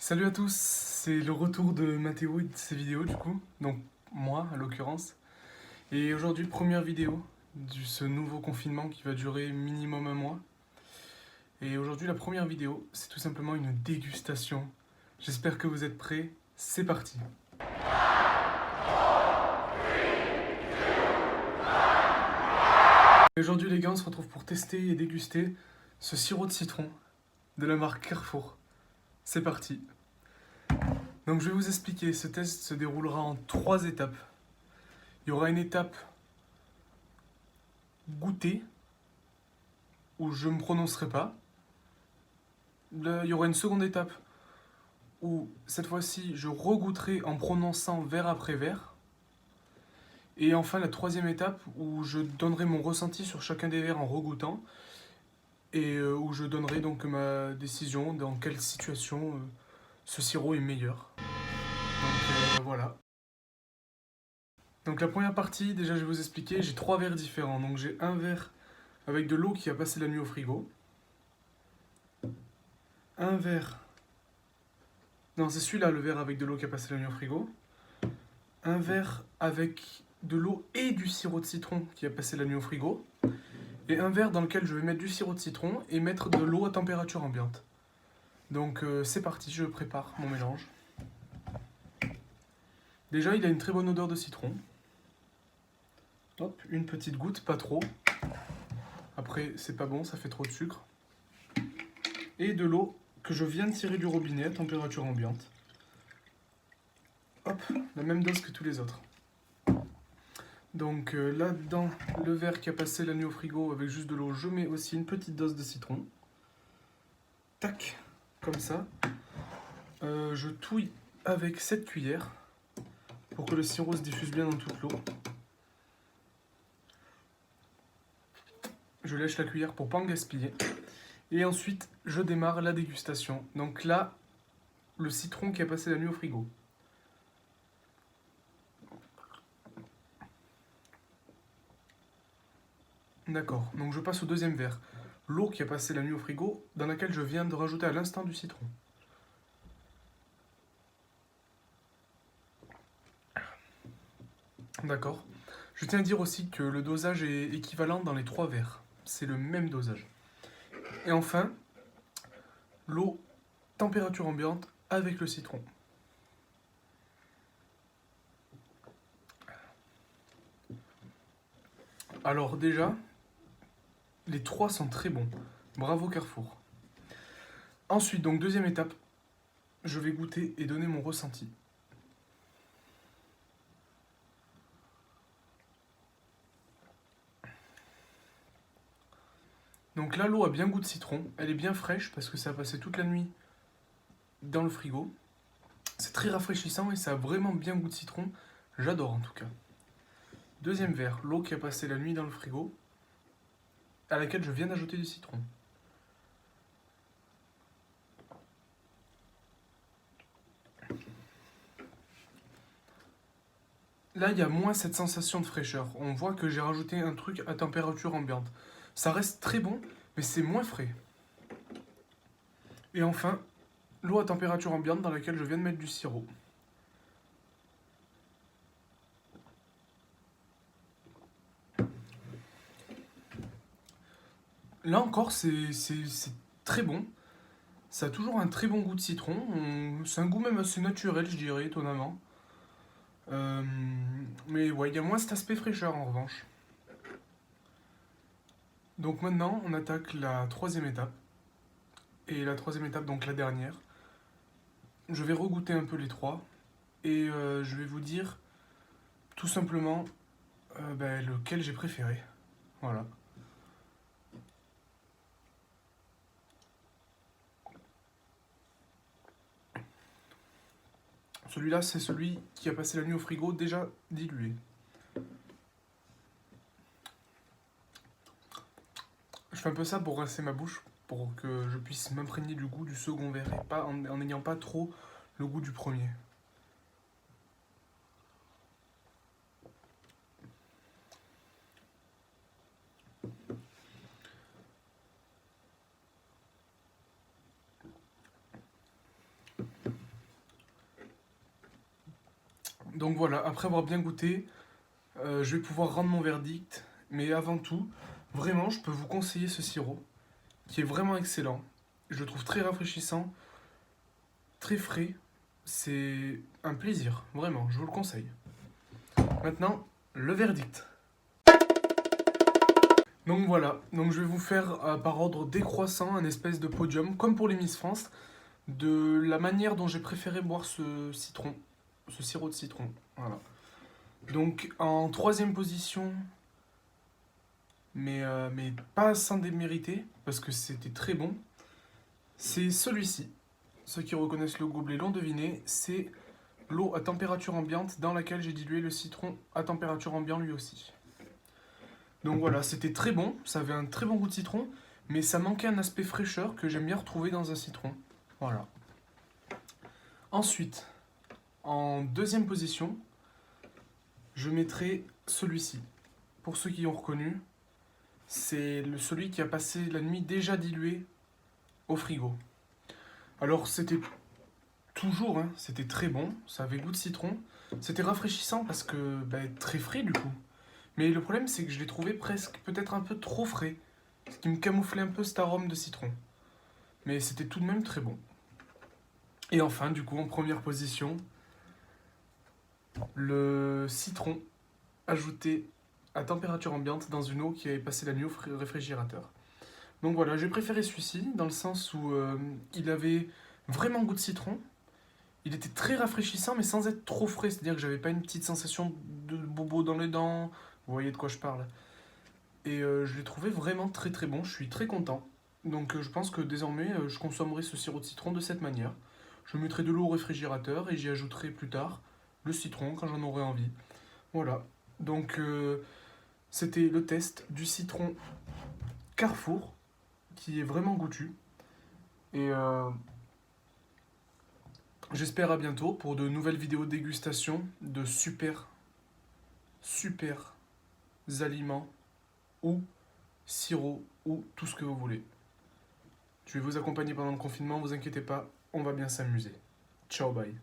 Salut à tous, c'est le retour de Mathéo et de ses vidéos du coup, donc moi à l'occurrence. Et aujourd'hui, première vidéo de ce nouveau confinement qui va durer minimum un mois. Et aujourd'hui, la première vidéo, c'est tout simplement une dégustation. J'espère que vous êtes prêts, c'est parti. Et aujourd'hui les gars, on se retrouve pour tester et déguster ce sirop de citron de la marque Carrefour. C'est parti. Donc je vais vous expliquer, ce test se déroulera en 3 étapes. Il y aura une étape goûter, où je ne me prononcerai pas. Il y aura une seconde étape où cette fois-ci je regoûterai en prononçant verre après verre. Et enfin la troisième étape où je donnerai mon ressenti sur chacun des verres en regoûtant et où je donnerai donc ma décision dans quelle situation ce sirop est meilleur. Donc voilà. Donc la première partie, déjà je vais vous expliquer, j'ai 3 verres différents. Donc j'ai un verre avec de l'eau qui a passé la nuit au frigo. Un verre... Non, c'est celui-là le verre avec de l'eau qui a passé la nuit au frigo. Un verre avec de l'eau et du sirop de citron qui a passé la nuit au frigo. Et un verre dans lequel je vais mettre du sirop de citron et mettre de l'eau à température ambiante. Donc c'est parti, je prépare mon mélange. Déjà, il a une très bonne odeur de citron. Hop, une petite goutte, pas trop. Après, c'est pas bon, ça fait trop de sucre. Et de l'eau que je viens de tirer du robinet à température ambiante. Hop, la même dose que tous les autres. Donc là, dans le verre qui a passé la nuit au frigo avec juste de l'eau, je mets aussi une petite dose de citron. Tac, comme ça. Je touille avec cette cuillère pour que le sirop se diffuse bien dans toute l'eau. Je lèche la cuillère pour pas en gaspiller. Et ensuite, je démarre la dégustation. Donc là, le citron qui a passé la nuit au frigo. D'accord, donc je passe au deuxième verre. L'eau qui a passé la nuit au frigo, dans laquelle je viens de rajouter à l'instant du citron. D'accord. Je tiens à dire aussi que le dosage est équivalent dans les 3 verres. C'est le même dosage. Et enfin, l'eau, température ambiante avec le citron. Alors déjà, les 3 sont très bons. Bravo Carrefour. Ensuite, donc deuxième étape, je vais goûter et donner mon ressenti. Donc là, l'eau a bien goût de citron. Elle est bien fraîche parce que ça a passé toute la nuit dans le frigo. C'est très rafraîchissant et ça a vraiment bien goût de citron. J'adore en tout cas. Deuxième verre, l'eau qui a passé la nuit dans le frigo, à laquelle je viens d'ajouter du citron. Là, il y a moins cette sensation de fraîcheur. On voit que j'ai rajouté un truc à température ambiante. Ça reste très bon, mais c'est moins frais. Et enfin, l'eau à température ambiante dans laquelle je viens de mettre du sirop. Là encore, c'est très bon. Ça a toujours un très bon goût de citron. C'est un goût même assez naturel, je dirais, étonnamment. Euh, mais ouais, il y a moins cet aspect fraîcheur en revanche. Donc maintenant, on attaque la troisième étape. Et la troisième étape, donc la dernière. Je vais regoûter un peu les trois. Et je vais vous dire tout simplement lequel j'ai préféré. Voilà. Celui-là, c'est celui qui a passé la nuit au frigo, déjà dilué. Je fais un peu ça pour rincer ma bouche, pour que je puisse m'imprégner du goût du second verre, et pas en n'ayant pas trop le goût du premier. Donc voilà, après avoir bien goûté, je vais pouvoir rendre mon verdict. Mais avant tout, vraiment, je peux vous conseiller ce sirop, qui est vraiment excellent. Je le trouve très rafraîchissant, très frais. C'est un plaisir, vraiment, je vous le conseille. Maintenant, le verdict. Donc voilà, donc je vais vous faire par ordre décroissant un espèce de podium, comme pour les Miss France, de la manière dont j'ai préféré boire ce citron, ce sirop de citron. Voilà. Donc en troisième position, mais pas sans démériter, parce que c'était très bon, c'est celui-ci. Ceux qui reconnaissent le gobelet l'ont deviné, c'est l'eau à température ambiante dans laquelle j'ai dilué le citron à température ambiante lui aussi. Donc voilà, c'était très bon, ça avait un très bon goût de citron, mais ça manquait un aspect fraîcheur que j'aime bien retrouver dans un citron. Voilà. Ensuite, en deuxième position, je mettrai celui-ci. Pour ceux qui ont reconnu, c'est celui qui a passé la nuit déjà dilué au frigo. Alors c'était toujours, hein, c'était très bon, ça avait goût de citron, c'était rafraîchissant parce que très frais du coup. Mais le problème c'est que je l'ai trouvé presque peut-être un peu trop frais, ce qui me camouflait un peu cet arôme de citron. Mais c'était tout de même très bon. Et enfin, du coup, en première position, le citron ajouté à température ambiante dans une eau qui avait passé la nuit au réfrigérateur. Donc voilà, j'ai préféré celui-ci dans le sens où il avait vraiment goût de citron. Il était très rafraîchissant mais sans être trop frais, c'est-à-dire que j'avais pas une petite sensation de bobo dans les dents. Vous voyez de quoi je parle. Et je l'ai trouvé vraiment très très bon, je suis très content. Donc je pense que désormais je consommerai ce sirop de citron de cette manière. Je mettrai de l'eau au réfrigérateur et j'y ajouterai plus tard le citron quand j'en aurai envie. Voilà. Donc c'était le test du citron Carrefour qui est vraiment goûtu. Et j'espère à bientôt pour de nouvelles vidéos de dégustation de super aliments ou sirop ou tout ce que vous voulez. Je vais vous accompagner pendant le confinement, vous inquiétez pas, on va bien s'amuser. Ciao, bye.